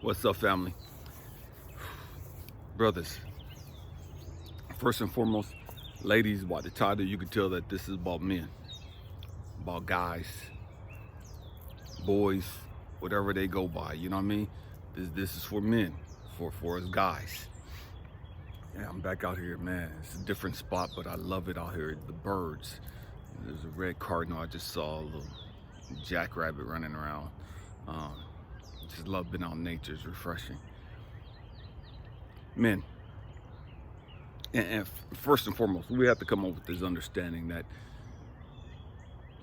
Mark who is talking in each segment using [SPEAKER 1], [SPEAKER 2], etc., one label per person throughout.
[SPEAKER 1] What's up, family? Brothers, first and foremost, ladies, by the title, you can tell that this is about men, about guys, boys, whatever they go by, you know what I mean? This is for men, for us guys. Yeah, I'm back out here, man. It's a different spot, but I love it out here. The birds. There's a red cardinal. I just saw a little jackrabbit running around. Just love being out in nature. It's refreshing. Men, and first and foremost, we have to come up with this understanding that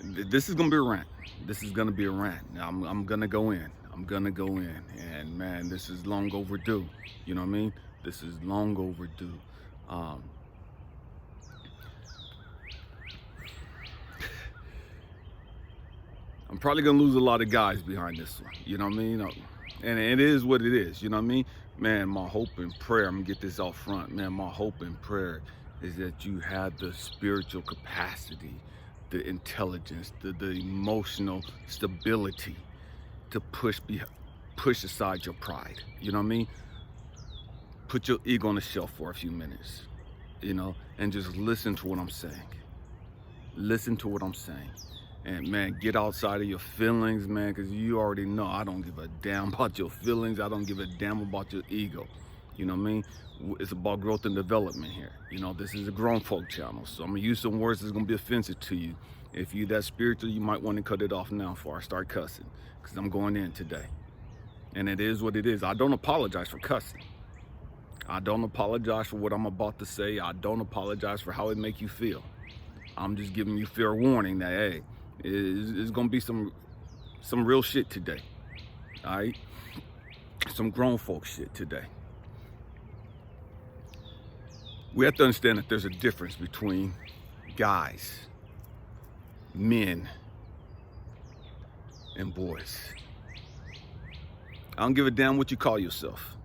[SPEAKER 1] this is gonna be a rant. This is gonna be a rant. I'm gonna go in. I'm gonna go in, and man, this is long overdue. You know what I mean? This is long overdue. I'm probably gonna lose a lot of guys behind this one. You know what I mean? And it is what it is. You know what I mean? Man, my hope and prayer, I'm gonna get this out front. Man, my hope and prayer is that you have the spiritual capacity, the intelligence, the emotional stability to push aside your pride. You know what I mean? Put your ego on the shelf for a few minutes, you know, and just listen to what I'm saying. Listen to what I'm saying. And man, get outside of your feelings, man, because you already know I don't give a damn about your feelings. I don't give a damn about your ego. You know what I mean? It's about growth and development here. You know, this is a grown folk channel, so I'm gonna use some words that's gonna be offensive to you. If you that spiritual, you might want to cut it off now before I start cussing, because I'm going in today. And it is what it is. I don't apologize for cussing. I don't apologize for what I'm about to say. I don't apologize for how it make you feel. I'm just giving you fair warning that, hey, it's gonna be some real shit today. All right? Some grown folk shit today. We have to understand that there's a difference between guys, men, and boys. I don't give a damn what you call yourself.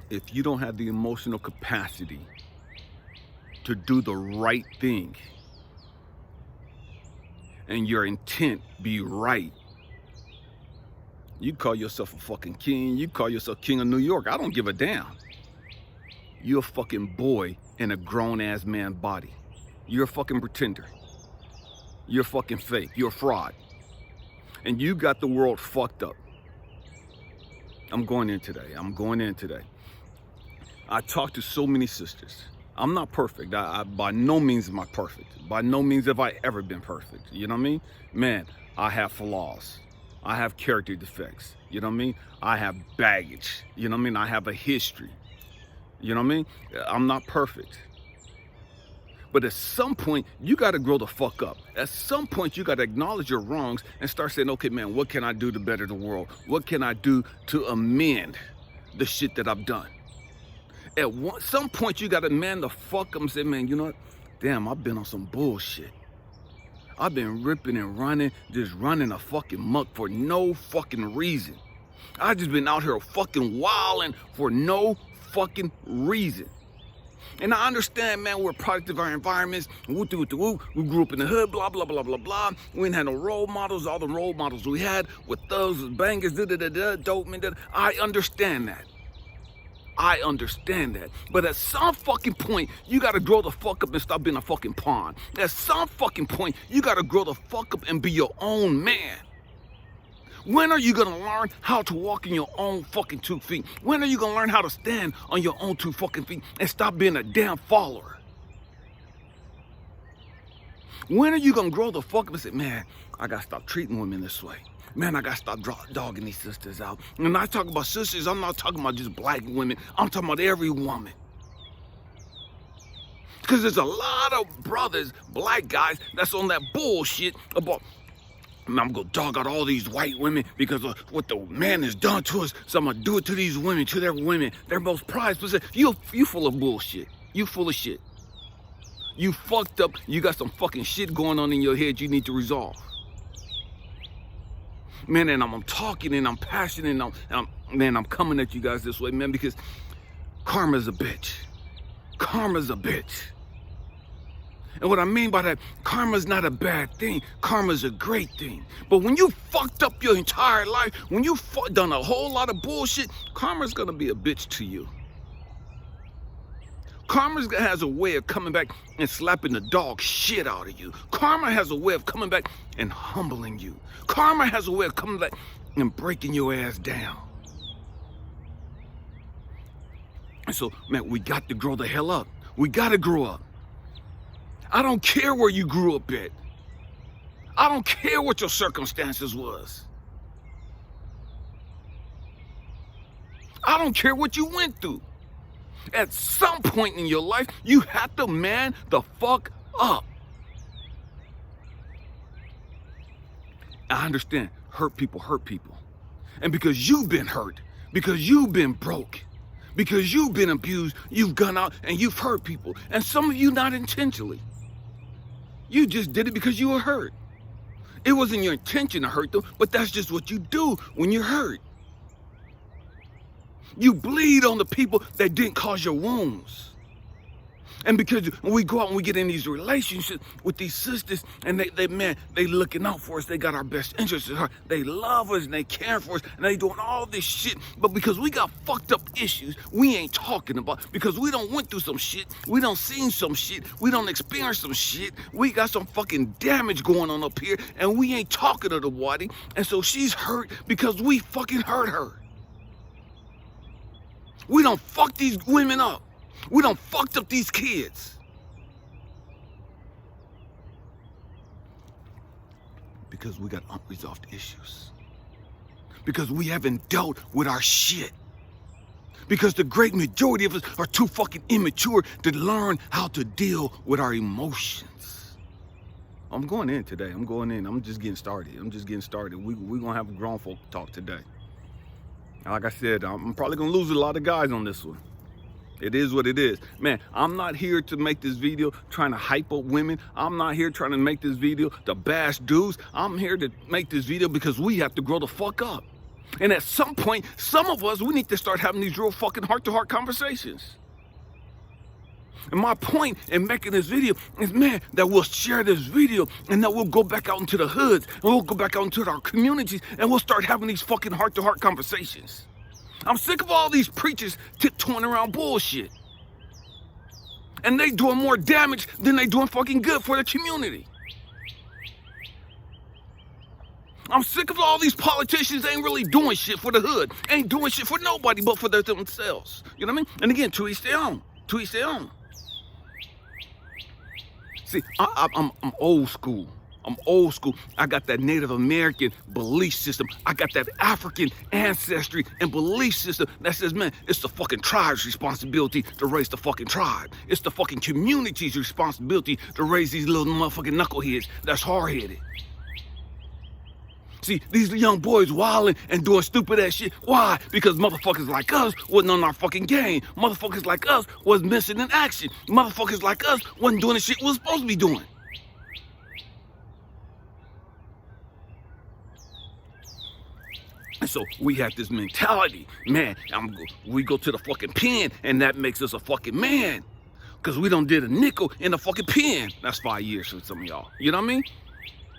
[SPEAKER 1] If you don't have the emotional capacity to do the right thing and your intent be right, you call yourself a fucking king, you call yourself king of New York, I don't give a damn. You're a fucking boy in a grown-ass man body. You're a fucking pretender. You're fucking fake. You're a fraud. And you got the world fucked up. I'm going in today. I talk to so many sisters. I'm not perfect. I by no means am I perfect. By no means have I ever been perfect. You know what I mean? Man, I have flaws. I have character defects. You know what I mean? I have baggage. You know what I mean? I have a history. You know what I mean? I'm not perfect. But at some point, you got to grow the fuck up. At some point, you got to acknowledge your wrongs and start saying, okay, man, what can I do to better the world? What can I do to amend the shit that I've done? At some point, you got to man the fuck up and say, man, you know what? Damn, I've been on some bullshit. I've been ripping and running, just running a fucking muck for no fucking reason. I just been out here fucking wilding for no fucking reason. And I understand, man, we're a product of our environments. We grew up in the hood, blah, blah, blah, blah, blah. We didn't have no role models. All the role models we had with those bangers, dope, man. I understand that. But at some fucking point, you gotta grow the fuck up and stop being a fucking pawn. At some fucking point, you gotta grow the fuck up and be your own man. When are you gonna learn how to walk in your own fucking 2 feet? When are you gonna learn how to stand on your own 2 fucking feet and stop being a damn follower? When are you gonna grow the fuck up and say, man, I gotta stop treating women this way. Man, I gotta stop dogging these sisters out. And I talk about sisters, I'm not talking about just black women. I'm talking about every woman. Because there's a lot of brothers, black guys, that's on that bullshit about, I'm gonna dog out all these white women because of what the man has done to us. So I'm gonna do it to these women, to their women, their most prized possession. You full of bullshit. You full of shit. You fucked up. You got some fucking shit going on in your head you need to resolve. Man, and I'm talking and I'm passionate and I'm coming at you guys this way, man, because karma's a bitch. Karma's a bitch. And what I mean by that, karma's not a bad thing. Karma's a great thing. But when you fucked up your entire life, when you done a whole lot of bullshit, karma's gonna be a bitch to you. Karma has a way of coming back and slapping the dog shit out of you. Karma has a way of coming back and humbling you. Karma has a way of coming back and breaking your ass down. And so, man, we got to grow the hell up. We got to grow up. I don't care where you grew up at. I don't care what your circumstances was. I don't care what you went through. At some point in your life, you have to man the fuck up. I understand, hurt people. And because you've been hurt, because you've been broke, because you've been abused, you've gone out and you've hurt people. And some of you not intentionally. You just did it because you were hurt. It wasn't your intention to hurt them, but that's just what you do when you're hurt. You bleed on the people that didn't cause your wounds. And because when we go out and we get in these relationships with these sisters, and they looking out for us, they got our best interests at heart. They love us and they care for us and they doing all this shit. But because we got fucked up issues, we ain't talking about. Because we don't went through some shit, we don't seen some shit, we don't experience some shit. We got some fucking damage going on up here, and we ain't talking to the wadi. And so she's hurt because we fucking hurt her. We don't fuck these women up. We done fucked up these kids. Because we got unresolved issues. Because we haven't dealt with our shit. Because the great majority of us are too fucking immature to learn how to deal with our emotions. I'm going in today. I'm going in. I'm just getting started. We're going to have a grown folk talk today. Like I said, I'm probably going to lose a lot of guys on this one. It is what it is. Man, I'm not here to make this video trying to hype up women. I'm not here trying to make this video to bash dudes. I'm here to make this video because we have to grow the fuck up. And at some point, some of us, we need to start having these real fucking heart-to-heart conversations. And my point in making this video is, man, that we'll share this video and that we'll go back out into the hoods and we'll go back out into our communities and we'll start having these fucking heart-to-heart conversations. I'm sick of all these preachers tiptoeing around bullshit. And they doing more damage than they doing fucking good for the community. I'm sick of all these politicians ain't really doing shit for the hood. Ain't doing shit for nobody but for themselves. You know what I mean? And again, to each their own. To each their own. See, I'm old school. I'm old school. I got that Native American belief system. I got that African ancestry and belief system that says, man, it's the fucking tribe's responsibility to raise the fucking tribe. It's the fucking community's responsibility to raise these little motherfucking knuckleheads that's hard-headed. See, these young boys wilding and doing stupid ass shit. Why? Because motherfuckers like us wasn't on our fucking game. Motherfuckers like us was missing in action. Motherfuckers like us wasn't doing the shit we was supposed to be doing. And so we have this mentality, man, we go to the fucking pen and that makes us a fucking man. Because we done did a nickel in the fucking pen. That's 5 years for some of y'all. You know what I mean?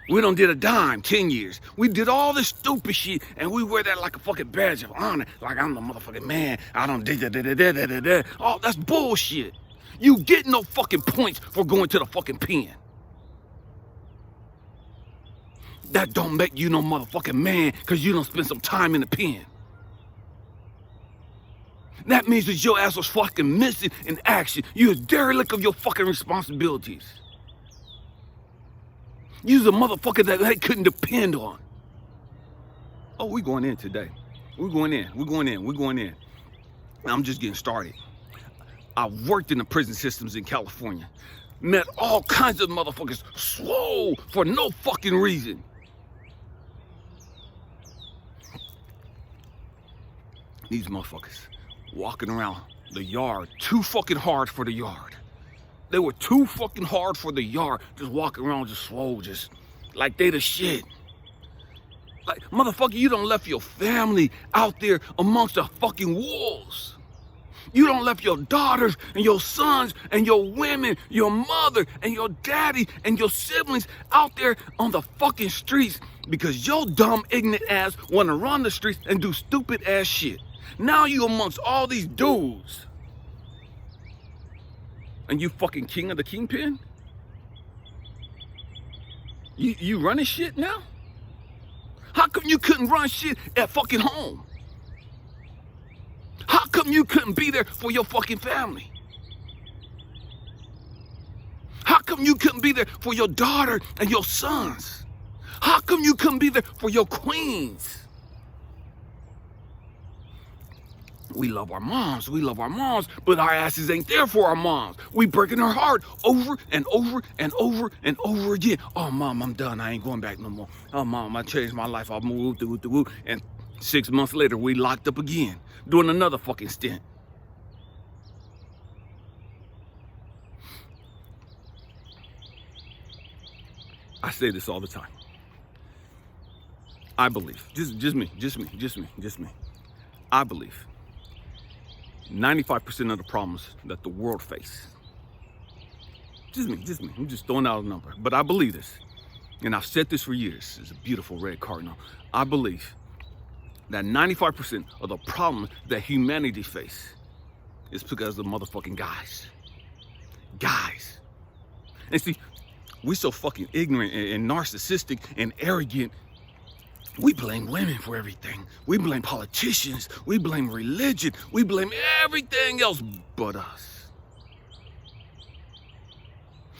[SPEAKER 1] We done did a dime, 10 years. We did all this stupid shit and we wear that like a fucking badge of honor. Like I'm the motherfucking man. I don't da-da-da-da-da-da-da. Oh, that's bullshit. You get no fucking points for going to the fucking pen. That don't make you no motherfucking man because you don't spend some time in the pen. That means that your ass was fucking missing in action. You're a derelict of your fucking responsibilities. You're a motherfucker that they couldn't depend on. Oh, we going in today. We're going in. I'm just getting started. I've worked in the prison systems in California. Met all kinds of motherfuckers swole for no fucking reason. These motherfuckers walking around the yard too fucking hard for the yard. They were too fucking hard for the yard, just walking around just swole, just like they the shit. Like, motherfucker, you done left your family out there amongst the fucking wolves. You don't left your daughters and your sons and your women, your mother and your daddy and your siblings out there on the fucking streets because your dumb, ignorant ass want to run the streets and do stupid ass shit. Now you amongst all these dudes. And you fucking king of the kingpin? You running shit now? How come you couldn't run shit at fucking home? How come you couldn't be there for your fucking family? How come you couldn't be there for your daughter and your sons? How come you couldn't be there for your queens? We love our moms, but our asses ain't there for our moms. We breaking her heart over and over and over and over again. Oh, mom, I'm done. I ain't going back no more. Oh, mom, I changed my life. I moved, and 6 months later, we locked up again, doing another fucking stint. I say this all the time. I believe, just me. I believe 95% of the problems that the world face, just me, I'm just throwing out a number, but I believe this, and I've said this for years. It's a beautiful red cardinal. I believe that 95% of the problems that humanity face is because of the motherfucking guys. And see, we so fucking ignorant and narcissistic and arrogant. We blame women for everything. We blame politicians. We blame religion. We blame everything else but us.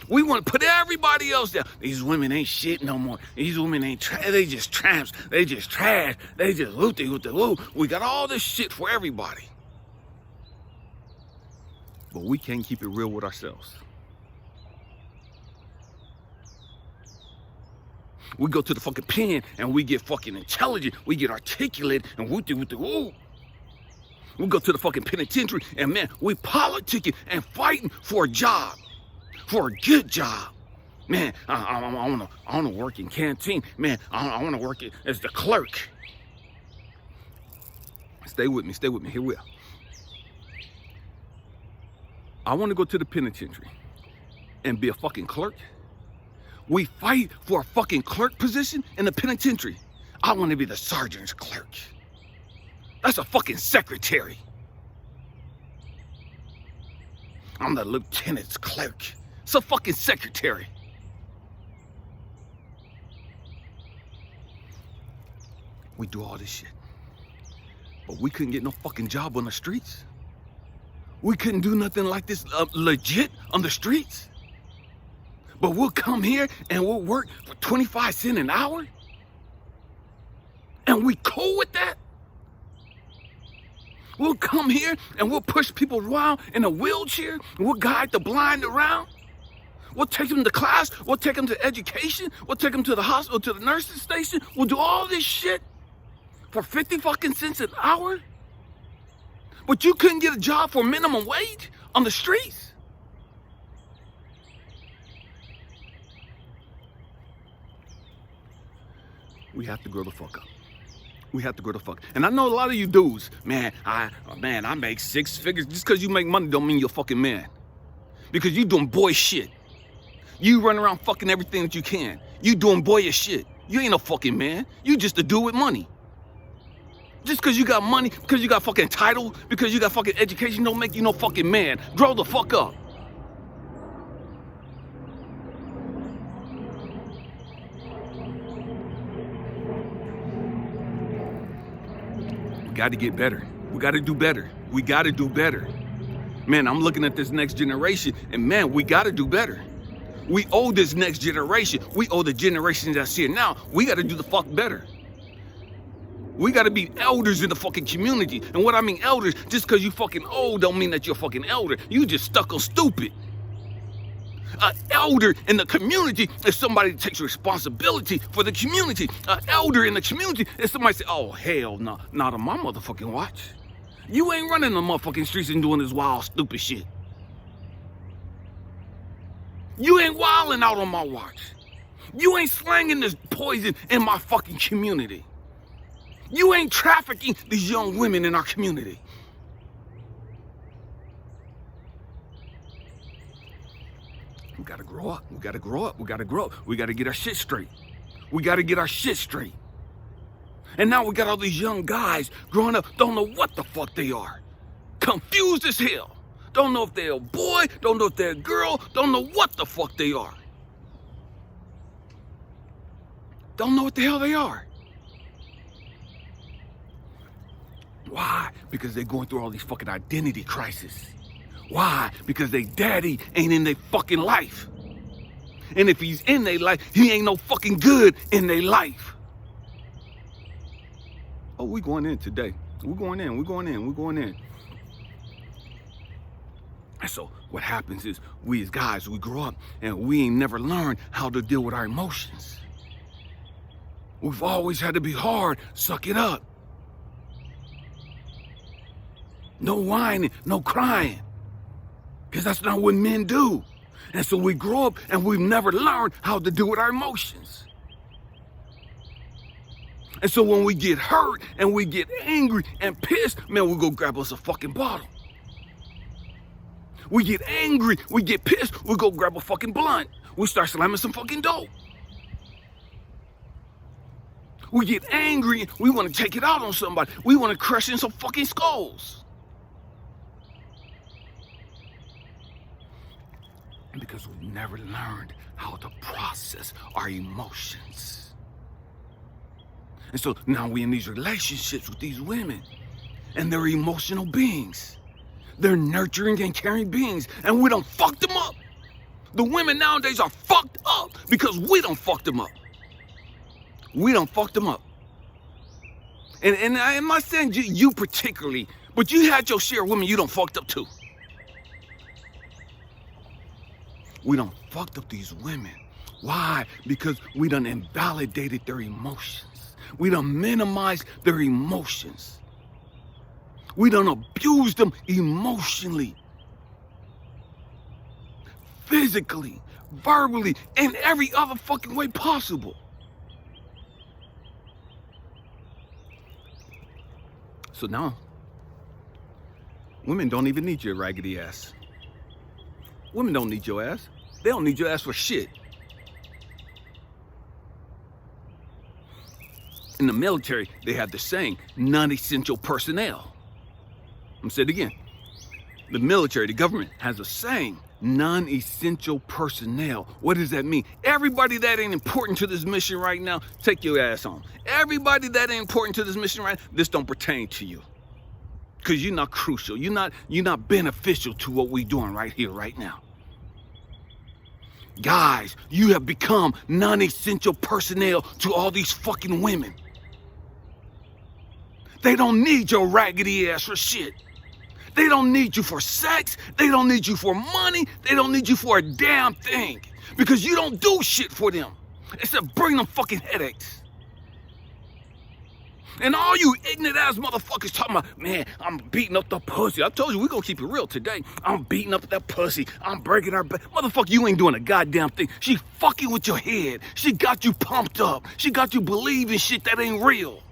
[SPEAKER 1] We want to put everybody else down. These women ain't shit no more. These women ain't they just tramps. They just trash. They just woo. We got all this shit for everybody. But we can't keep it real with ourselves. We go to the fucking pen and we get fucking intelligent. We get articulate and woo. We go to the fucking penitentiary and man, we politicking and fighting for a job, for a good job. Man, I wanna work in canteen. Man, I wanna work as the clerk. Stay with me. Here we are. I wanna go to the penitentiary and be a fucking clerk. We fight for a fucking clerk position in the penitentiary. I want to be the sergeant's clerk. That's a fucking secretary. I'm the lieutenant's clerk. It's a fucking secretary. We do all this shit. But we couldn't get no fucking job on the streets. We couldn't do nothing like this legit on the streets. But we'll come here and we'll work for 25 cents an hour? And we cool with that? We'll come here and we'll push people around in a wheelchair. And we'll guide the blind around. We'll take them to class. We'll take them to education. We'll take them to the hospital, to the nursing station. We'll do all this shit for 50 fucking cents an hour? But you couldn't get a job for minimum wage on the streets? We have to grow the fuck up. And I know a lot of you dudes, man, I make 6 figures. Just because you make money don't mean you're a fucking man. Because you doing boy shit. You run around fucking everything that you can. You doing boyish shit. You ain't no fucking man. You just a dude with money. Just because you got money, because you got fucking title, because you got fucking education don't make you no fucking man. Grow the fuck up. We got to get better. We got to do better. Man, I'm looking at this next generation, and man, we got to do better. We owe this next generation. We owe the generation that's here now. We got to do the fuck better. We got to be elders in the fucking community. And what I mean elders, just because you fucking old don't mean that you're fucking elder. You just stuck on stupid. An elder in the community is somebody that takes responsibility for the community. An elder in the community is somebody say, oh, hell no, not on my motherfucking watch. You ain't running the motherfucking streets and doing this wild, stupid shit. You ain't wilding out on my watch. You ain't slanging this poison in my fucking community. You ain't trafficking these young women in our community. We gotta grow up. We gotta grow up. We gotta grow up. We gotta get our shit straight. We gotta get our shit straight. And now we got all these young guys growing up, don't know what the fuck they are. Confused as hell. Don't know if they're a boy, don't know if they're a girl, don't know what the fuck they are. Don't know what the hell they are. Why? Because they're going through all these fucking identity crises. Why? Because they daddy ain't in their fucking life. And if he's in their life, he ain't no fucking good in their life. Oh, we going in today. We're going in. And so what happens is we as guys, we grow up and we ain't never learned how to deal with our emotions. We've always had to be hard, suck it up. No whining, no crying. Because that's not what men do. And so we grow up and we've never learned how to deal with our emotions. And so when we get hurt and we get angry and pissed, man, we go grab us a fucking bottle. We get angry, we get pissed, we go grab a fucking blunt. We start slamming some fucking dope. We get angry, we want to take it out on somebody. We want to crush in some fucking skulls. Because we've never learned how to process our emotions. And so now we're in these relationships with these women, and they're emotional beings. They're nurturing and caring beings, and we don't fuck them up. The women nowadays are fucked up because we don't fuck them up. We don't fuck them up. And I'm not saying you particularly, but you had your share of women you don't fucked up too. We done fucked up these women. Why? Because we done invalidated their emotions. We done minimized their emotions. We done abused them emotionally, physically, verbally, and every other fucking way possible. So now, women don't even need your raggedy ass. Women don't need your ass. They don't need your ass for shit. In the military, they have the saying, non-essential personnel. I'm saying it again. The military, the government has a saying, non-essential personnel. What does that mean? Everybody that ain't important to this mission right now, take your ass home. Everybody that ain't important to this mission right now, this don't pertain to you. Because you're not crucial. You're not beneficial to what we're doing right here, right now. Guys, you have become non-essential personnel to all these fucking women. They don't need your raggedy ass for shit. They don't need you for sex. They don't need you for money. They don't need you for a damn thing. Because you don't do shit for them. Except bring them fucking headaches. And all you ignorant ass motherfuckers talking about, man, I'm beating up the pussy. I told you, we're gonna keep it real today. I'm beating up that pussy. I'm breaking her back. Motherfucker, you ain't doing a goddamn thing. She fucking with your head. She got you pumped up. She got you believing shit that ain't real.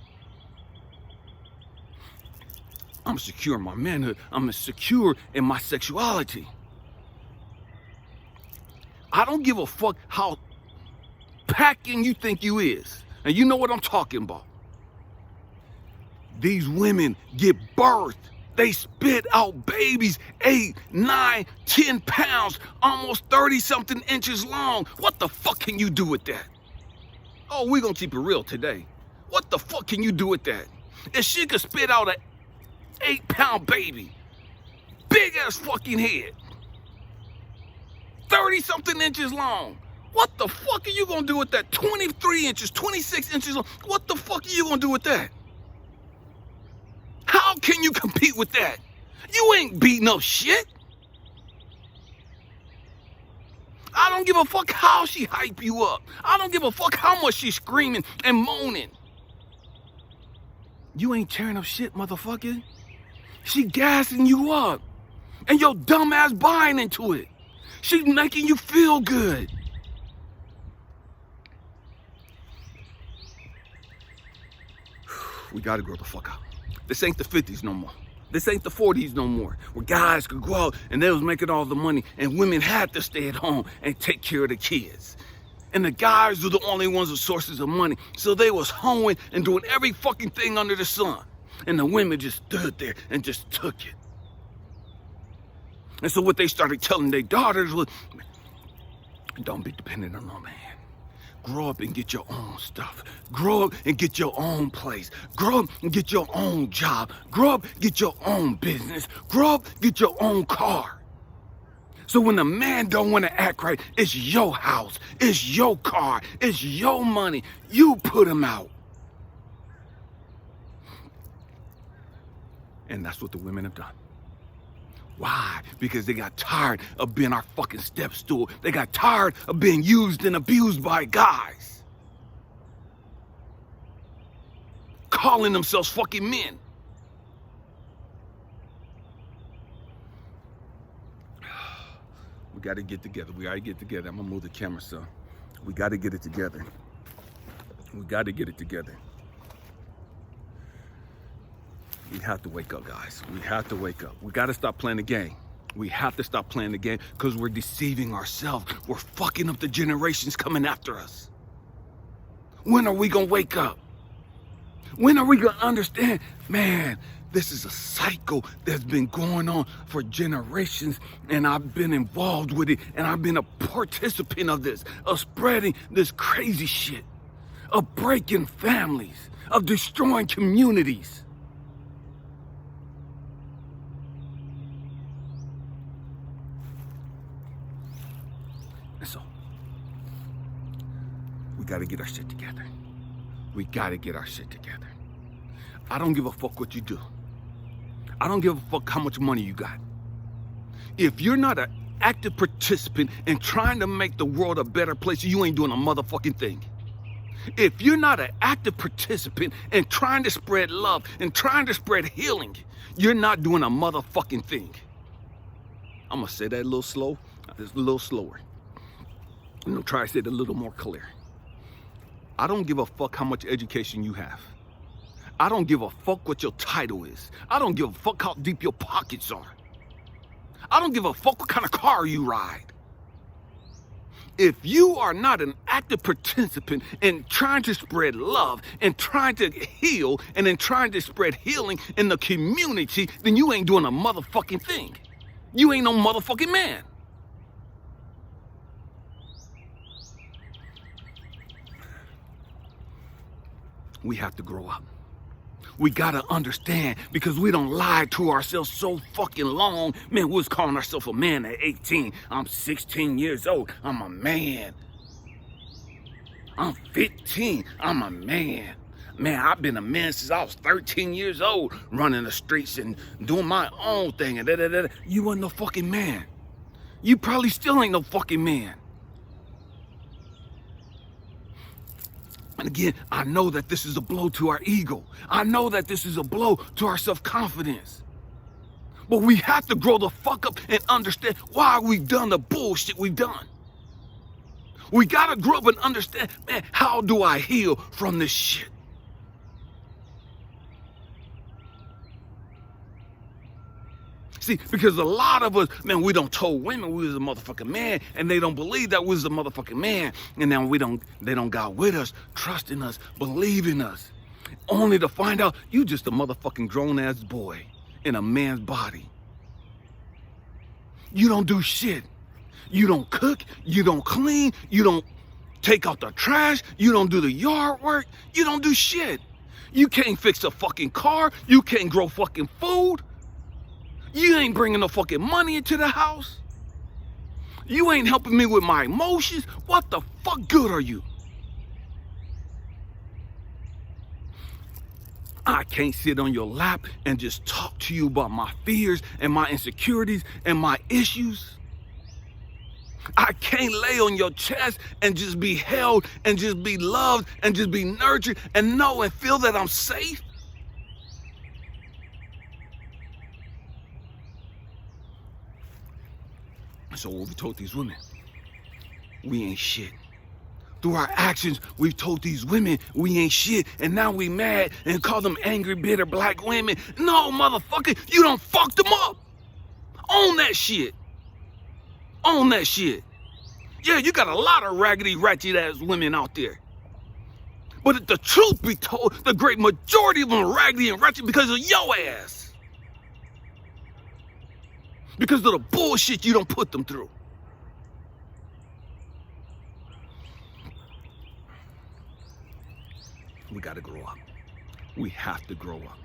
[SPEAKER 1] I'm secure in my manhood. I'm secure in my sexuality. I don't give a fuck how packing you think you is. And you know what I'm talking about. These women get birthed. They spit out babies 8, 9, 10 pounds, almost 30-something inches long. What the fuck can you do with that? Oh, we're gonna keep it real today. What the fuck can you do with that? If she could spit out an 8-pound baby, big ass fucking head, 30-something inches long, what the fuck are you gonna do with that? 23 inches, 26 inches long, what the fuck are you gonna do with that? How can you compete with that? You ain't beating up shit. I don't give a fuck how she hype you up. I don't give a fuck how much she's screaming and moaning. You ain't tearing up shit, motherfucker. She gassing you up. And your dumb ass buying into it. She's making you feel good. We gotta grow the fuck up. This ain't the 50s no more. This ain't the 40s no more, where guys could go out and they was making all the money and women had to stay at home and take care of the kids. And the guys were the only ones with sources of money. So they was hoeing and doing every fucking thing under the sun. And the women just stood there and just took it. And so what they started telling their daughters was, don't be dependent on no man. Grow up and get your own stuff. Grow up and get your own place. Grow up and get your own job. Grow up, get your own business. Grow up, get your own car. So when the man don't want to act right, it's your house, it's your car, it's your money. You put him out. And that's what the women have done. Why? Because they got tired of being our fucking step stool. They got tired of being used and abused by guys. Calling themselves fucking men. We gotta get together. We gotta get together. I'm gonna move the camera, son. We gotta get it together. We gotta get it together. We have to wake up, guys. We have to wake up. We got to stop playing the game. We have to stop playing the game because we're deceiving ourselves. We're fucking up the generations coming after us. When are we going to wake up? When are we going to understand? Man, this is a cycle that's been going on for generations, and I've been involved with it, and I've been a participant of this, of spreading this crazy shit, of breaking families, of destroying communities. And so, we gotta get our shit together. We gotta get our shit together. I don't give a fuck what you do. I don't give a fuck how much money you got. If you're not an active participant in trying to make the world a better place, you ain't doing a motherfucking thing. If you're not an active participant in trying to spread love and trying to spread healing, you're not doing a motherfucking thing. I'm gonna say that a little slow, just a little slower. I'm gonna try to say it a little more clear. I don't give a fuck how much education you have. I don't give a fuck what your title is. I don't give a fuck how deep your pockets are. I don't give a fuck what kind of car you ride. If you are not an active participant in trying to spread love and trying to heal and in trying to spread healing in the community, then you ain't doing a motherfucking thing. You ain't no motherfucking man. We have to grow up. We gotta understand, because we don't lie to ourselves so fucking long. Man, we was calling ourselves a man at 18. I'm 16 years old. I'm a man. I'm 15. I'm a man. Man, I've been a man since I was 13 years old, running the streets and doing my own thing. And da-da-da-da. You wasn't no fucking man. You probably still ain't no fucking man. And again, I know that this is a blow to our ego. I know that this is a blow to our self-confidence. But we have to grow the fuck up and understand why we've done the bullshit we've done. We gotta grow up and understand, man, how do I heal from this shit? See, because a lot of us, man, we don't told women we was a motherfucking man, and they don't believe that we was a motherfucking man, and now they don't got with us, trusting us, believing us, only to find out you just a motherfucking grown-ass boy in a man's body. You don't do shit. You don't cook, you don't clean, you don't take out the trash, you don't do the yard work, you don't do shit. You can't fix a fucking car, you can't grow fucking food. You ain't bringing no fucking money into the house. You ain't helping me with my emotions. What the fuck good are you? I can't sit on your lap and just talk to you about my fears and my insecurities and my issues. I can't lay on your chest and just be held and just be loved and just be nurtured and know and feel that I'm safe. So what we told these women, we ain't shit. Through our actions, we've told these women we ain't shit, and now we mad and call them angry, bitter black women. No, motherfucker, you done fucked them up. Own that shit. Own that shit. Yeah, you got a lot of raggedy, ratchet ass women out there. But if the truth be told, the great majority of them are raggedy and ratchet because of your ass. Because of the bullshit you don't put them through. We gotta grow up. We have to grow up.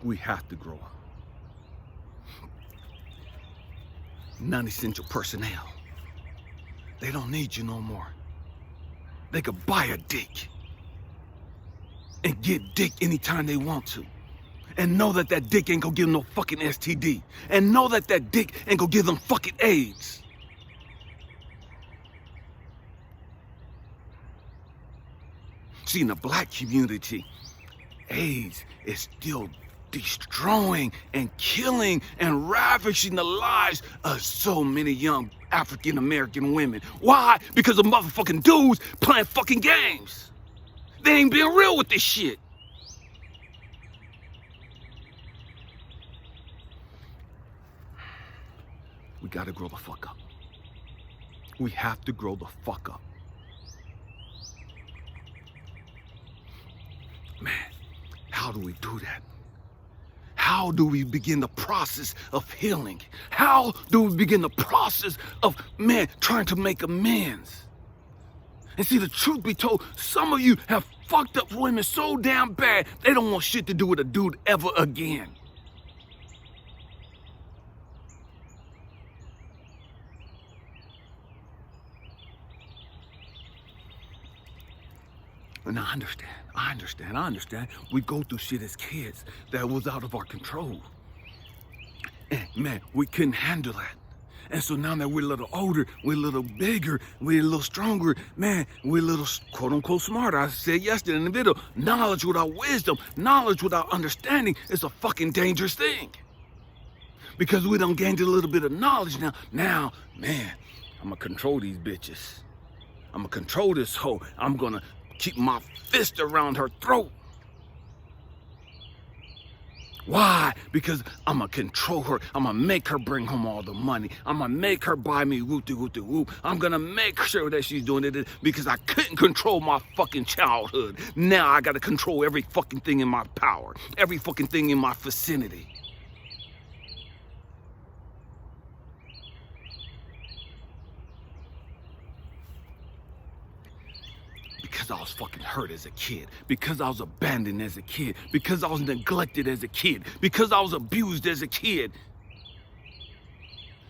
[SPEAKER 1] We have to grow up. Non-essential personnel. They don't need you no more. They could buy a dick and get dick anytime they want to. And know that that dick ain't gonna give them no fucking STD. And know that that dick ain't gonna give them fucking AIDS. See, in the black community, AIDS is still destroying and killing and ravaging the lives of so many young African American women. Why? Because of motherfucking dudes playing fucking games. They ain't being real with this shit. We gotta grow the fuck up. We have to grow the fuck up. Man, how do we do that? How do we begin the process of healing? How do we begin the process of, man, trying to make amends? And see, the truth be told, some of you have fucked up women so damn bad, they don't want shit to do with a dude ever again. And I understand. We go through shit as kids that was out of our control. And man, we couldn't handle that. And so now that we're a little older, we're a little bigger, we're a little stronger, man, we're a little quote unquote smarter. I said yesterday in the video, knowledge without wisdom, knowledge without understanding is a fucking dangerous thing. Because we done gained a little bit of knowledge now. Now, man, I'm gonna control these bitches. I'm gonna control this hoe. I'm gonna keep my fist around her throat. Why? Because I'm gonna control her. I'm gonna make her bring home all the money. I'm gonna make her buy me whoop-de-whoop-de-whoop. I'm gonna make sure that she's doing it because I couldn't control my fucking childhood. Now I gotta control every fucking thing in my power, every fucking thing in my vicinity. Because I was fucking hurt as a kid, because I was abandoned as a kid, because I was neglected as a kid, because I was abused as a kid,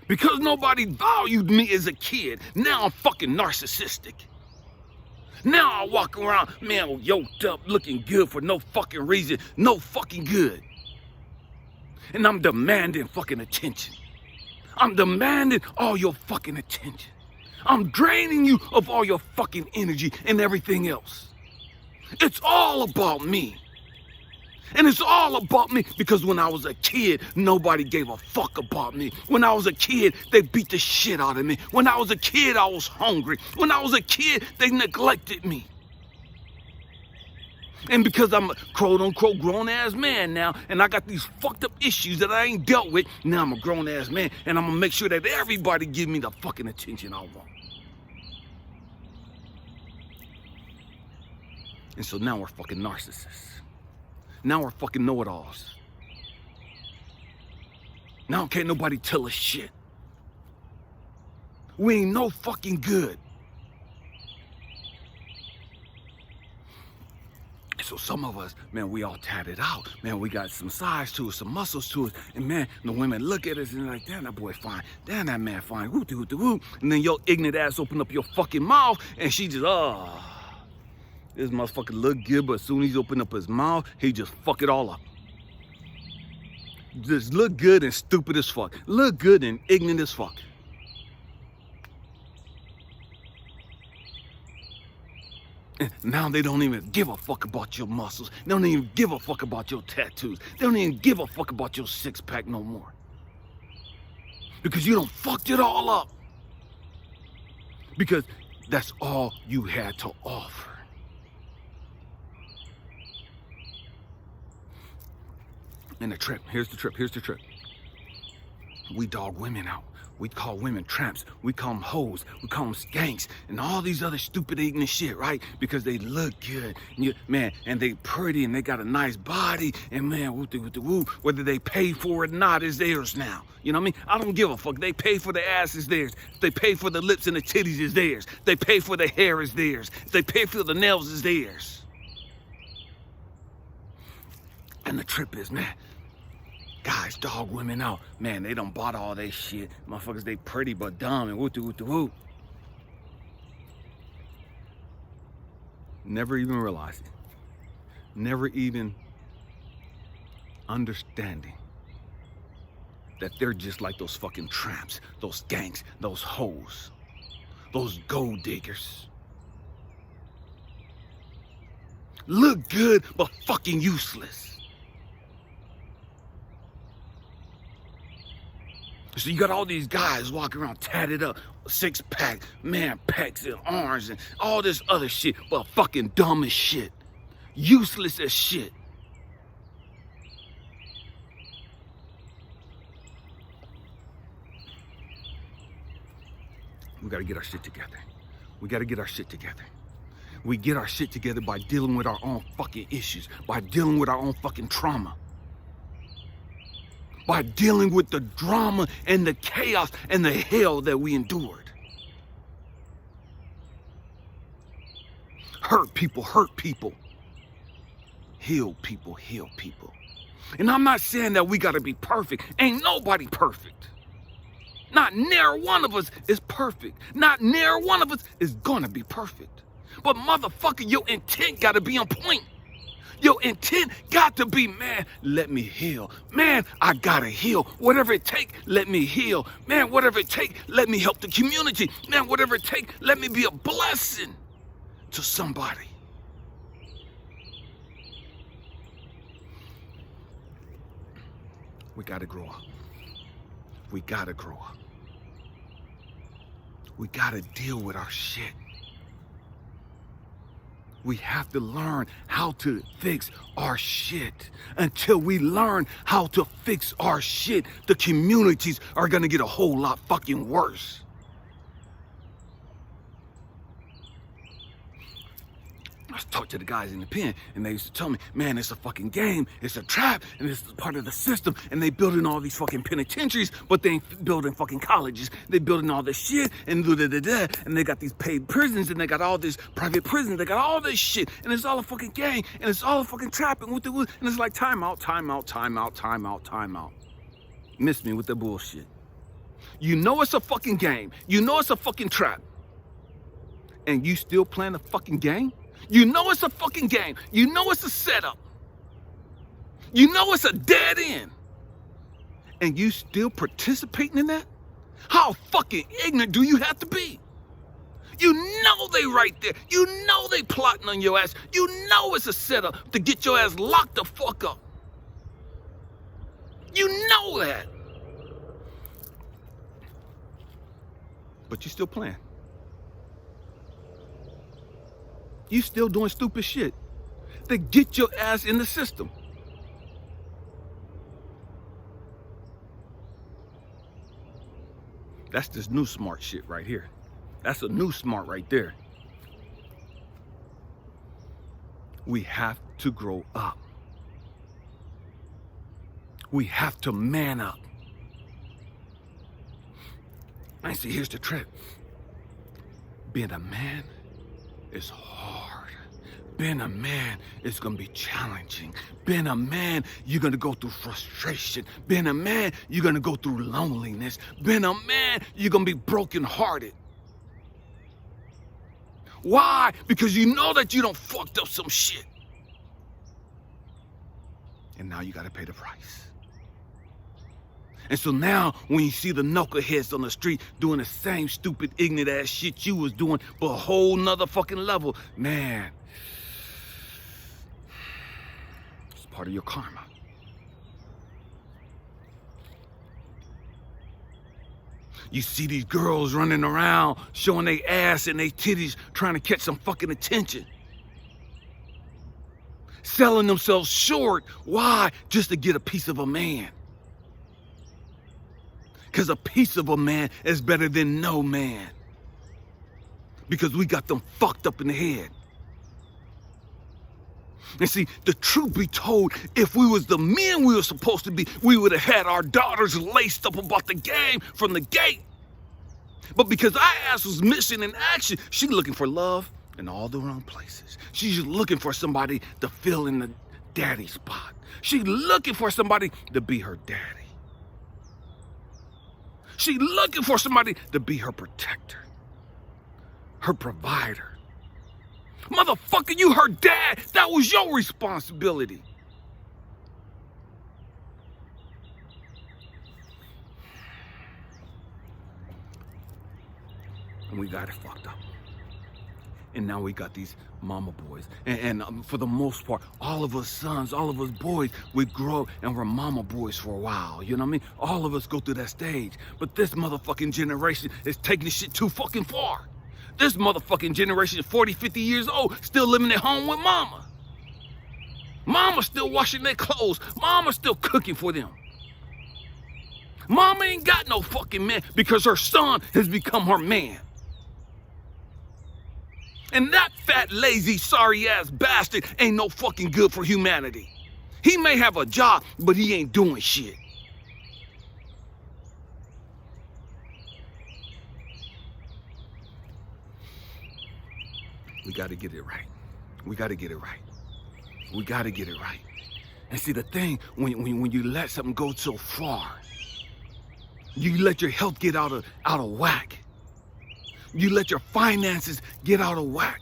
[SPEAKER 1] because nobody valued me as a kid. Now I'm fucking narcissistic. Now I walk around, man, yoked up, looking good for no fucking reason, no fucking good. And I'm demanding fucking attention. I'm demanding all your fucking attention. I'm draining you of all your fucking energy and everything else. It's all about me. And it's all about me because when I was a kid, nobody gave a fuck about me. When I was a kid, they beat the shit out of me. When I was a kid, I was hungry. When I was a kid, they neglected me. And because I'm a quote-unquote grown-ass man now, and I got these fucked up issues that I ain't dealt with, now I'm a grown-ass man, and I'm gonna make sure that everybody give me the fucking attention I want. And so now we're fucking narcissists. Now we're fucking know-it-alls. Now can't nobody tell us shit. We ain't no fucking good. So some of us, man, we all tatted out. Man, we got some size to us, some muscles to us. And man, the women look at us and they're like, damn, that boy fine. Damn, that man fine. Woo-de-woo-de-woo. And then your ignorant ass open up your fucking mouth and she just, this motherfucker look good, but as soon as he open up his mouth, he just fuck it all up. Just look good and stupid as fuck. Look good and ignorant as fuck. And now they don't even give a fuck about your muscles. They don't even give a fuck about your tattoos. They don't even give a fuck about your six-pack no more. Because you done fucked it all up. Because That's all you had to offer. And the trip, here's the trip. We dog women out. We call women tramps. We call them hoes. We call them skanks and all these other stupid ignorant shit, right? Because they look good, man, and they pretty and they got a nice body, and man, woo, whether they pay for it or not is theirs now. You know what I mean? I don't give a fuck. They pay for the ass is theirs. They pay for the lips and the titties is theirs. They pay for the hair is theirs. They pay for the nails is theirs. And the trip is, man, guys dog women out. Man, they done bought all that shit. Motherfuckers, they pretty but dumb and woo. Never even realizing. Never even understanding that they're just like those fucking tramps, those skanks, those hoes, those gold diggers. Look good, but fucking useless. So you got all these guys walking around tatted up, six-pack, man, pecs and arms and all this other shit, but fucking dumb as shit. Useless as shit. We gotta get our shit together. We gotta get our shit together. We get our shit together by dealing with our own fucking issues, by dealing with our own fucking trauma. By dealing with the drama and the chaos and the hell that we endured. Hurt people. Heal people. And I'm not saying that we gotta be perfect. Ain't nobody perfect. Not near one of us is perfect. Not near one of us is gonna be perfect. But motherfucker, your intent gotta be on point. Your intent got to be, man, let me heal. Man, I gotta heal. Whatever it take, let me heal. Man, whatever it take, let me help the community. Man, whatever it take, let me be a blessing to somebody. We gotta grow up. We gotta grow up. We gotta deal with our shit. We have to learn how to fix our shit. Until we learn how to fix our shit, the communities are gonna get a whole lot fucking worse. I talked to the guys in the pen, and they used to tell me, man, it's a fucking game, it's a trap, and it's part of the system, and they building all these fucking penitentiaries, but they ain't building fucking colleges. They building all this shit, and and they got these paid prisons, and they got all this private prisons, they got all this shit, and it's all a fucking game, and it's all a fucking trap, and it's like time out. Miss me with the bullshit. You know it's a fucking game. You know it's a fucking trap. And you still playing a fucking game? You know it's a fucking game. You know it's a setup. You know it's a dead end. And you still participating in that? How fucking ignorant do you have to be? You know they right there. You know they plotting on your ass. You know it's a setup to get your ass locked the fuck up. You know that. But you still playing. You still doing stupid shit to get your ass in the system. That's this new smart shit right here. That's a new smart right there. We have to grow up. We have to man up. I see, here's the trick. Being a man is hard. Being a man is gonna be challenging. Being a man, you're gonna go through frustration. Being a man, you're gonna go through loneliness. Being a man, you're gonna be brokenhearted. Why? Because you know that you done fucked up some shit. And now you gotta pay the price. And so now, when you see the knuckleheads on the street doing the same stupid, ignorant ass shit you was doing, but a whole nother fucking level, man, it's part of your karma. You see these girls running around showing their ass and their titties trying to catch some fucking attention. Selling themselves short. Why? Just to get a piece of a man. Because a piece of a man is better than no man. Because we got them fucked up in the head. And see, the truth be told, if we was the men we were supposed to be, we would have had our daughters laced up about the game from the gate. But because our ass was missing in action, she looking for love in all the wrong places. She's looking for somebody to fill in the daddy spot. She's looking for somebody to be her daddy. She's looking for somebody to be her protector, her provider. Motherfucker, you her dad. That was your responsibility. And we got it fucked up. And now we got these mama boys. And for the most part, all of us sons, all of us boys, we grow up and we're mama boys for a while. You know what I mean? All of us go through that stage. But this motherfucking generation is taking this shit too fucking far. This motherfucking generation is 40, 50 years old, still living at home with mama. Mama still washing their clothes. Mama still cooking for them. Mama ain't got no fucking man because her son has become her man. And that fat, lazy, sorry-ass bastard ain't no fucking good for humanity. He may have a job, but he ain't doing shit. We got to get it right. We got to get it right. We got to get it right. And see, the thing, when you let something go so far, you let your health get out of whack. You let your finances get out of whack.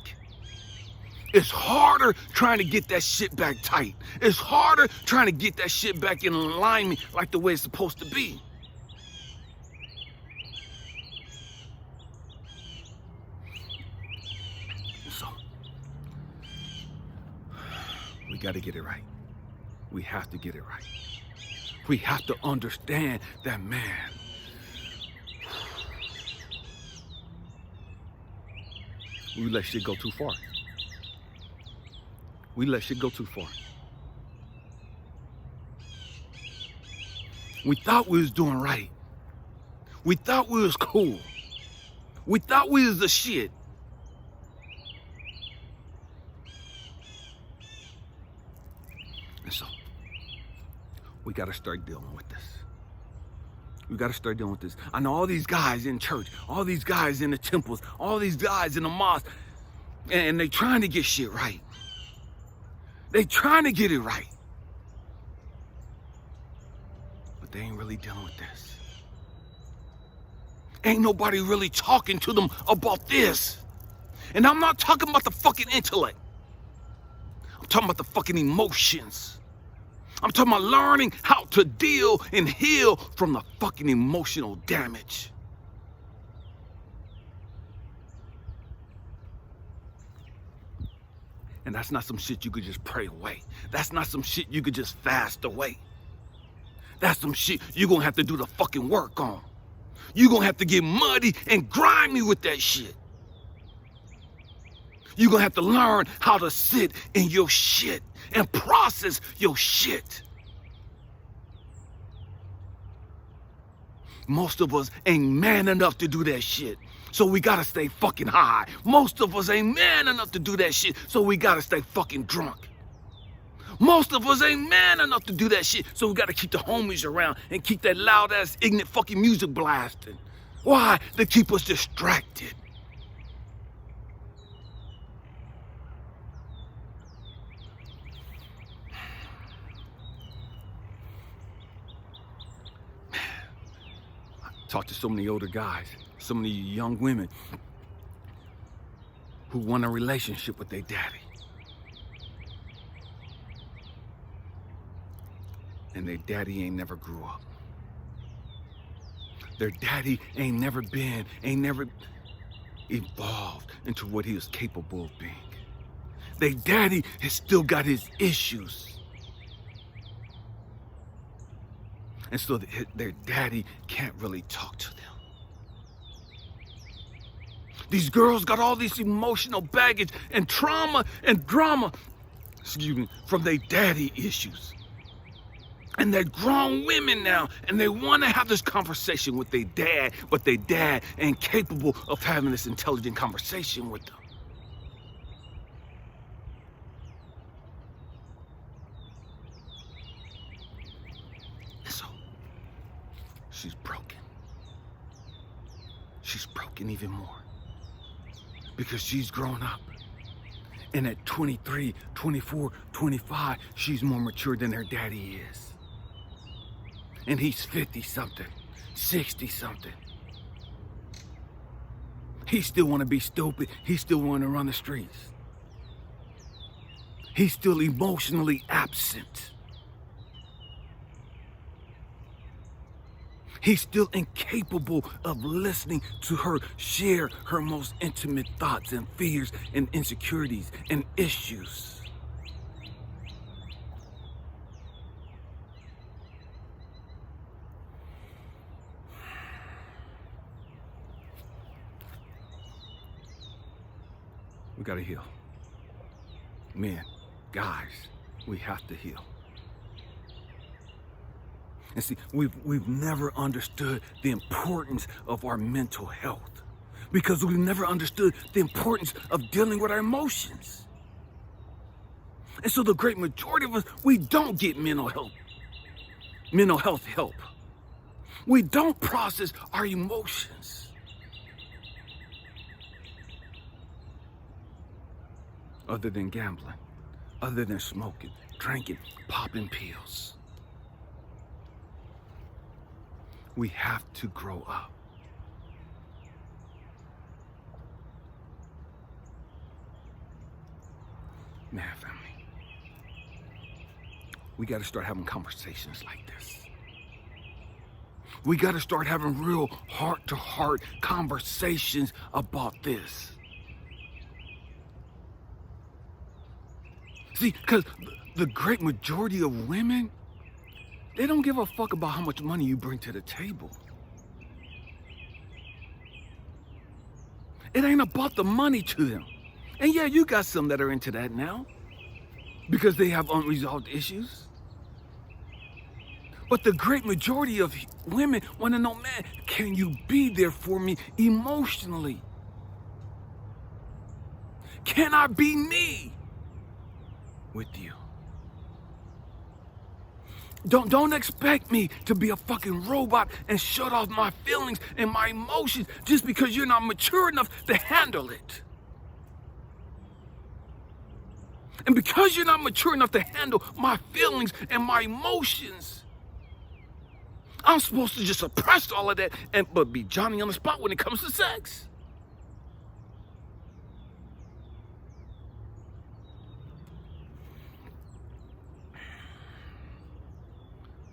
[SPEAKER 1] It's harder trying to get that shit back tight. It's harder trying to get that shit back in alignment like the way it's supposed to be. So, we got to get it right. We have to get it right. We have to understand that, man, we let shit go too far. We let shit go too far. We thought we was doing right. We thought we was cool. We thought we was the shit. And so, we gotta start dealing with this. We gotta start dealing with this. I know all these guys in church, all these guys in the temples, all these guys in the mosque, and they trying to get shit right. They trying to get it right. But they ain't really dealing with this. Ain't nobody really talking to them about this. And I'm not talking about the fucking intellect. I'm talking about the fucking emotions. I'm talking about learning how to deal and heal from the fucking emotional damage. And that's not some shit you could just pray away. That's not some shit you could just fast away. That's some shit you're gonna have to do the fucking work on. You're gonna have to get muddy and grimy with that shit. You're gonna have to learn how to sit in your shit and process your shit. Most of us ain't man enough to do that shit. So we gotta stay fucking high. Most of us ain't man enough to do that shit. So we gotta stay fucking drunk. Most of us ain't man enough to do that shit. So we gotta keep the homies around and keep that loud ass ignorant fucking music blasting. Why? To keep us distracted. Talk to so many older guys, so many young women who want a relationship with their daddy. And their daddy ain't never grew up. Their daddy ain't never evolved into what he was capable of being. Their daddy has still got his issues. And so their daddy can't really talk to them. These girls got all this emotional baggage and trauma and drama, from their daddy issues. And they're grown women now, and they want to have this conversation with their dad, but their dad ain't capable of having this intelligent conversation with them. And so, she's broken. She's broken even more. Because she's grown up. And at 23, 24, 25, she's more mature than her daddy is. And he's 50-something, 60-something. He still want to be stupid. He still want to run the streets. He's still emotionally absent. He's still incapable of listening to her share her most intimate thoughts and fears and insecurities and issues. We gotta heal. Men, guys, we have to heal. And see, we've never understood the importance of our mental health because we've never understood the importance of dealing with our emotions. And so the great majority of us, we don't get mental health help. We don't process our emotions. Other than gambling, other than smoking, drinking, popping pills. We have to grow up. Man, family, we got to start having conversations like this. We got to start having real heart-to-heart conversations about this. See, because the great majority of women, they don't give a fuck about how much money you bring to the table. It ain't about the money to them. And yeah, you got some that are into that now because they have unresolved issues. But the great majority of women want to know, man, can you be there for me emotionally? Can I be me with you? Don't expect me to be a fucking robot and shut off my feelings and my emotions just because you're not mature enough to handle it. And because you're not mature enough to handle my feelings and my emotions, I'm supposed to just suppress all of that but be Johnny on the spot when it comes to sex.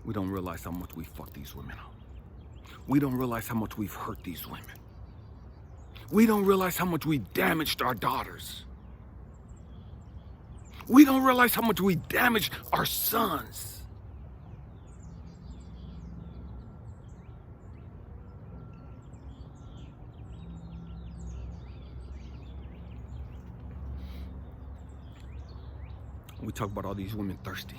[SPEAKER 1] We don't realize how much we fucked these women up. We don't realize how much we've hurt these women. We don't realize how much we damaged our daughters. We don't realize how much we damaged our sons. We talk about all these women thirsty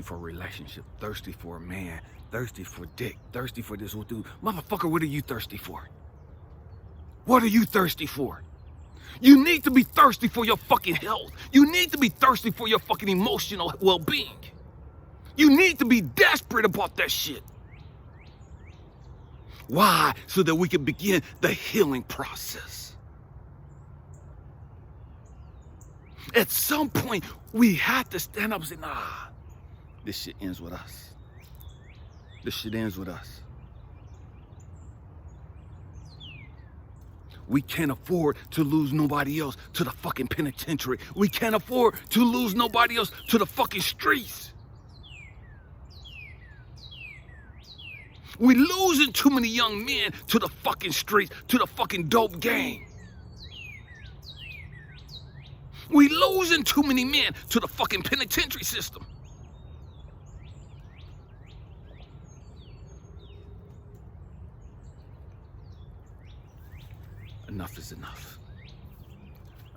[SPEAKER 1] for a relationship, thirsty for a man, thirsty for dick, thirsty for this dude. Motherfucker, what are you thirsty for? What are you thirsty for? You need to be thirsty for your fucking health. You need to be thirsty for your fucking emotional well-being. You need to be desperate about that shit. Why? So that we can begin the healing process. At some point, we have to stand up and say, nah, this shit ends with us. This shit ends with us. We can't afford to lose nobody else to the fucking penitentiary. We can't afford to lose nobody else to the fucking streets. We losing too many young men to the fucking streets, to the fucking dope game. We losing too many men to the fucking penitentiary system. enough is enough.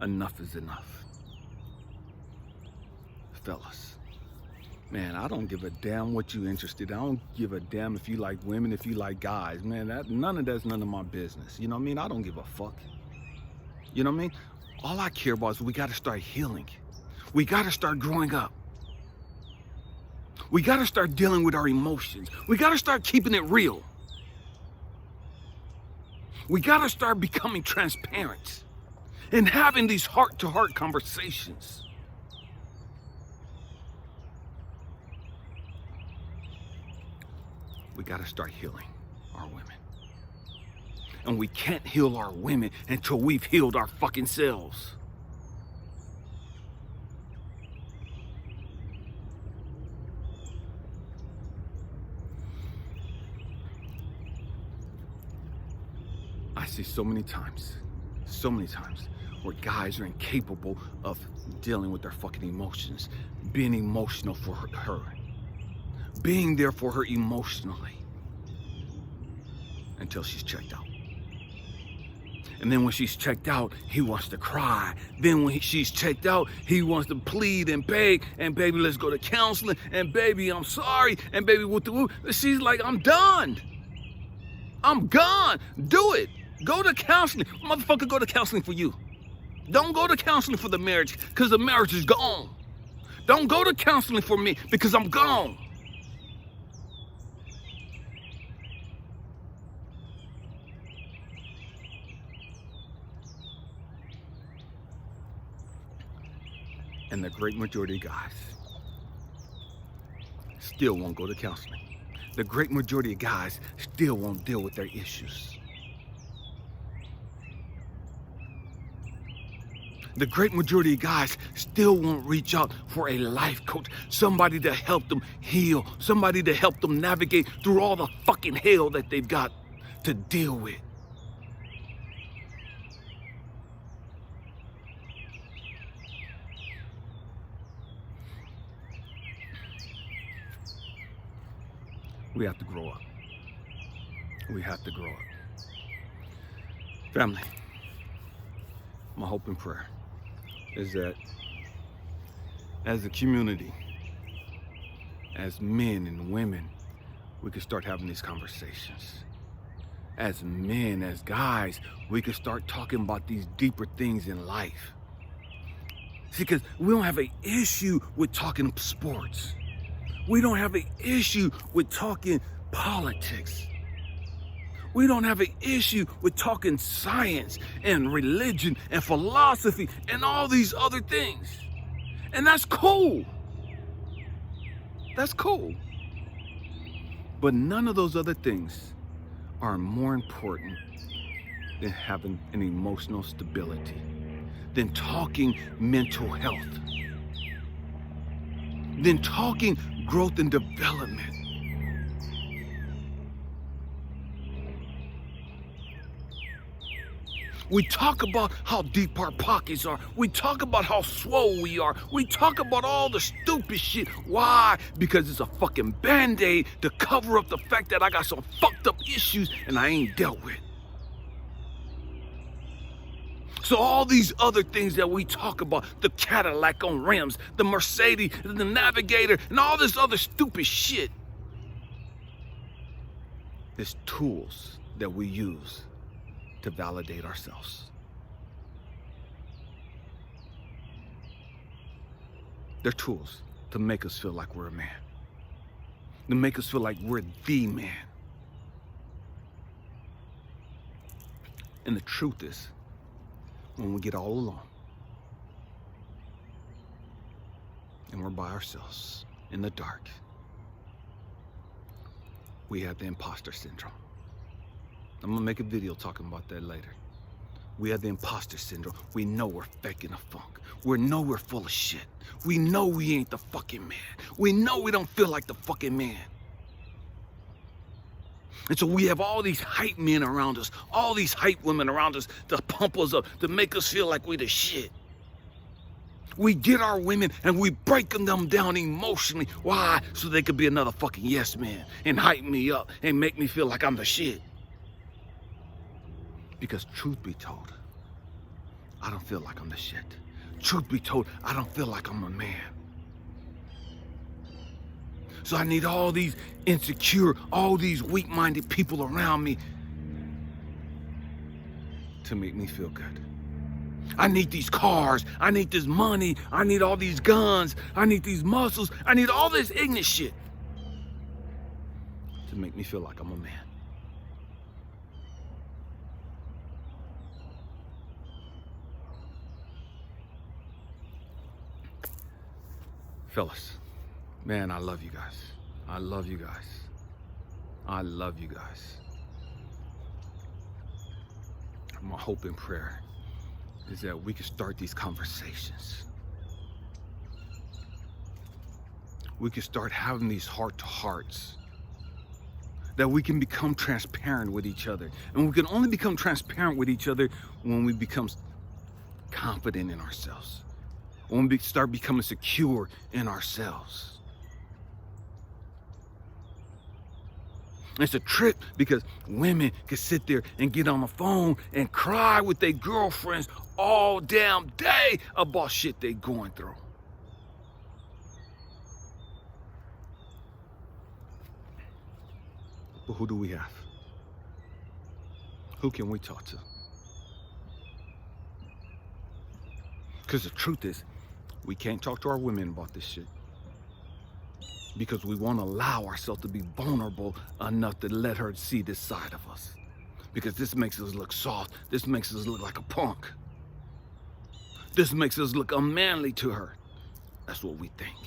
[SPEAKER 1] Enough is enough. Fellas, man, I don't give a damn what you interested in. I don't give a damn if you like women, if you like guys. Man, none of that's none of my business. You know what I mean? I don't give a fuck. You know what I mean? All I care about is we got to start healing. We got to start growing up. We got to start dealing with our emotions. We got to start keeping it real. We got to start becoming transparent and having these heart-to-heart conversations. We got to start healing our women. And we can't heal our women until we've healed our fucking selves. I see so many times where guys are incapable of dealing with their fucking emotions, being emotional for her, being there for her emotionally until she's checked out. And then when she's checked out, he wants to cry. Then when she's checked out, he wants to plead and beg, and baby, let's go to counseling, and baby, I'm sorry, and baby, what the whoop. She's like, I'm done. I'm gone. Do it. Go to counseling. Motherfucker, go to counseling for you. Don't go to counseling for the marriage, because the marriage is gone. Don't go to counseling for me, because I'm gone. And the great majority of guys still won't go to counseling. The great majority of guys still won't deal with their issues. The great majority of guys still won't reach out for a life coach, somebody to help them heal, somebody to help them navigate through all the fucking hell that they've got to deal with. We have to grow up. We have to grow up. Family, my hope and prayer is that as a community, as men and women, we can start having these conversations. As men, as guys, we can start talking about these deeper things in life. See, because we don't have an issue with talking sports. We don't have an issue with talking politics. We don't have an issue with talking science and religion and philosophy and all these other things. And that's cool. That's cool. But none of those other things are more important than having an emotional stability, than talking mental health, than talking growth and development. We talk about how deep our pockets are. We talk about how swole we are. We talk about all the stupid shit. Why? Because it's a fucking Band-Aid to cover up the fact that I got some fucked up issues and I ain't dealt with. So all these other things that we talk about, the Cadillac on rims, the Mercedes, the Navigator, and all this other stupid shit, is tools that we use to validate ourselves. They're tools to make us feel like we're a man, to make us feel like we're the man. And the truth is, when we get all alone and we're by ourselves in the dark, we have the imposter syndrome. I'm gonna make a video talking about that later. We have the imposter syndrome. We know we're faking a funk. We know we're full of shit. We know we ain't the fucking man. We know we don't feel like the fucking man. And so we have all these hype men around us, all these hype women around us to pump us up, to make us feel like we the shit. We get our women and we break them down emotionally. Why? So they could be another fucking yes man and hype me up and make me feel like I'm the shit. Because truth be told, I don't feel like I'm the shit. Truth be told, I don't feel like I'm a man. So I need all these insecure, all these weak-minded people around me to make me feel good. I need these cars, I need this money, I need all these guns, I need these muscles, I need all this ignorant shit to make me feel like I'm a man. Fellas, man, I love you guys. I love you guys. I love you guys. My hope and prayer is that we can start these conversations. We can start having these heart-to-hearts. That we can become transparent with each other. And we can only become transparent with each other when we become confident in ourselves. When we start becoming secure in ourselves. It's a trip because women can sit there and get on the phone and cry with their girlfriends all damn day about shit they going through. But who do we have? Who can we talk to? Because the truth is, we can't talk to our women about this shit. Because we won't allow ourselves to be vulnerable enough to let her see this side of us. Because this makes us look soft. This makes us look like a punk. This makes us look unmanly to her. That's what we think.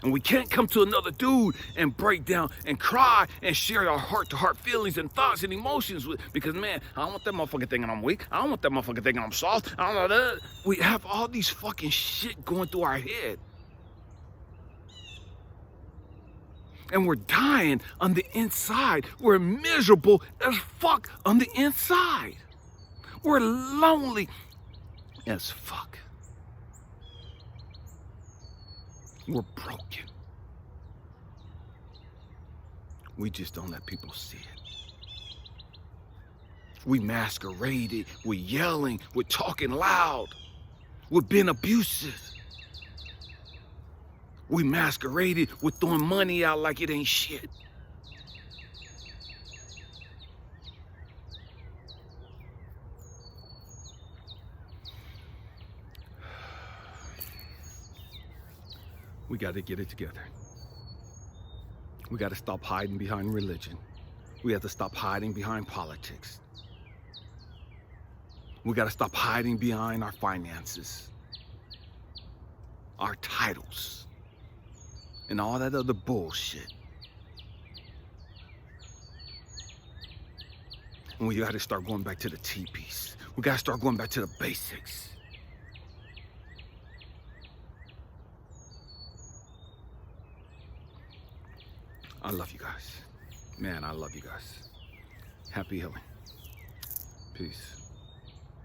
[SPEAKER 1] And we can't come to another dude and break down and cry and share our heart-to-heart feelings and thoughts and emotions with, because man, I don't want that motherfucker thinking I'm weak. I don't want that motherfucker thinking I'm soft. I don't know that. We have all these fucking shit going through our head. And we're dying on the inside. We're miserable as fuck on the inside. We're lonely as fuck. We're broken. We just don't let people see it. We masqueraded, we're yelling, we're talking loud, we're being abusive. We masqueraded, we're throwing money out like it ain't shit. We got to get it together. We got to stop hiding behind religion. We have to stop hiding behind politics. We got to stop hiding behind our finances, our titles, and all that other bullshit. And we got to start going back to the T-piece. We got to start going back to the basics. I love you guys. Man, I love you guys. Happy healing. Peace.